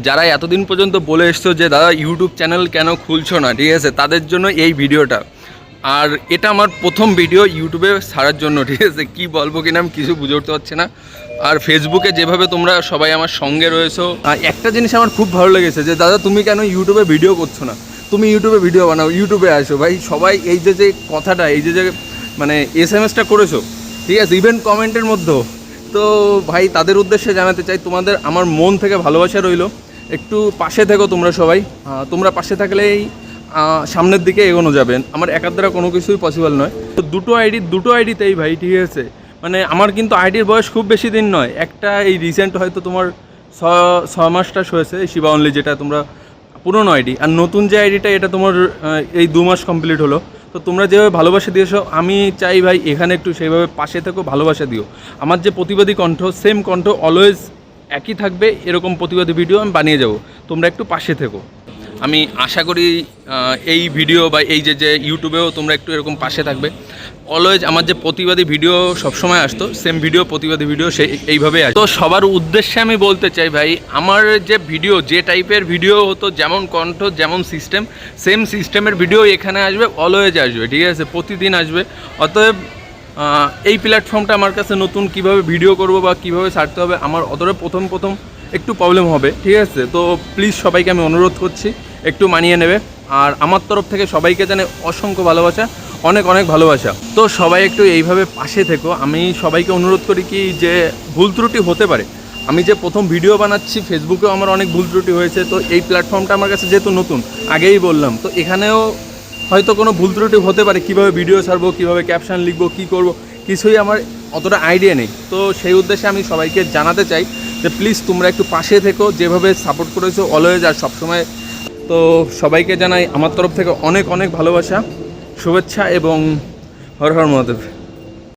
যারা এতদিন পর্যন্ত বলে এসছো যে দাদা ইউটিউব চ্যানেল কেন খুলছো না, ঠিক আছে, তাদের জন্য এই ভিডিওটা। আর এটা আমার প্রথম ভিডিও ইউটিউবে ছাড়ার জন্য, ঠিক আছে, কী বলবো কিনা আমি কিছু বুঝে উঠতে পারছি না। আর ফেসবুকে যেভাবে তোমরা সবাই আমার সঙ্গে রয়েছো, একটা জিনিস আমার খুব ভালো লেগেছে যে দাদা তুমি কেন ইউটিউবে ভিডিও করছো না, তুমি ইউটিউবে ভিডিও বানাও, ইউটিউবে আসো ভাই। সবাই এই যে কথাটা, এই যে মানে SMS-টা করেছো, ঠিক আছে, ইভেন কমেন্টের মধ্যেও, তো ভাই তাদের উদ্দেশ্যে জানাতে চাই তোমাদের আমার মন থেকে ভালোবাসা রইলো। একটু পাশে থেকো তোমরা সবাই, তোমরা পাশে থাকলেই সামনের দিকে এগোনো যাবেন। আমার একার দ্বারা কোনো কিছুই পসিবল নয়। তো দুটো আইডিতেই ভাই, ঠিক আছে, মানে আমার কিন্তু আইডির বয়স খুব বেশি দিন নয়, একটা এই রিসেন্ট হয়তো তোমার 6 মাস হয়েছে, শিবা অনলি, যেটা তোমরা পুরনো আইডি। আর নতুন যে আইডিটা এটা তোমার এই 2 মাস কমপ্লিট হলো। তো তোমরা যেভাবে ভালোবাসা দিয়েছো, আমি চাই ভাই এখানে একটু সেইভাবে পাশে থেকো, ভালোবাসা দিও। আমার যে প্রতিবাদী কণ্ঠ, সেম কণ্ঠ অলওয়েজ একই থাকবে, এরকম প্রতিবাদী ভিডিও আমি বানিয়ে যাব। তোমরা একটু পাশে থেকো। আমি আশা করি এই ভিডিও বা এই যে ইউটিউবেও তোমরা একটু এরকম পাশে থাকবে। অলওয়েজ আমার যে প্রতিবাদী ভিডিও সবসময় আসতো, সেম ভিডিও প্রতিবাদী ভিডিও এইভাবেই আসতো। তো সবার উদ্দেশ্যে আমি বলতে চাই ভাই, আমার যে ভিডিও, যে টাইপের ভিডিও হতো, যেমন কণ্ঠ, যেমন সিস্টেম, সেম সিস্টেমের ভিডিও এখানে আসবে, অলওয়েজ আসবে, ঠিক আছে, প্রতিদিন আসবে। অতএব এই প্ল্যাটফর্মটা আমার কাছে নতুন, কিভাবে ভিডিও করব বা কিভাবে ছাড়তে হবে আমার অতটা প্রথম একটু প্রবলেম হবে, ঠিক আছে। তো প্লিজ সবাইকে আমি অনুরোধ করছি একটু মানিয়ে নেবে। আর আমার তরফ থেকে সবাইকে জানে অসংখ্য ভালোবাসা, অনেক ভালোবাসা। তো সবাই একটু এইভাবে পাশে থেকো। আমি সবাইকে অনুরোধ করি কি, যে ভুল ত্রুটি হতে পারে, আমি যে প্রথম ভিডিও বানাচ্ছি, ফেসবুকেও আমার অনেক ভুল ত্রুটি হয়েছে। তো এই প্ল্যাটফর্মটা আমার কাছে যেহেতু নতুন, আগেই বললাম, তো এখানেও হয়তো কোনো ভুল ত্রুটি হতে পারে, কীভাবে ভিডিও ছাড়বো, কীভাবে ক্যাপশন লিখবো, কী করব, কিছুই আমার অতটা আইডিয়া নেই। তো সেই উদ্দেশ্যে আমি সবাইকে জানাতে চাই যে প্লিজ তোমরা একটু পাশে থেকো, যেভাবে সাপোর্ট করেছো অলওয়েজ আর সবসময়। তো সবাইকে জানাই আমার তরফ থেকে অনেক ভালোবাসা, শুভেচ্ছা এবং হর হর মহাদেব।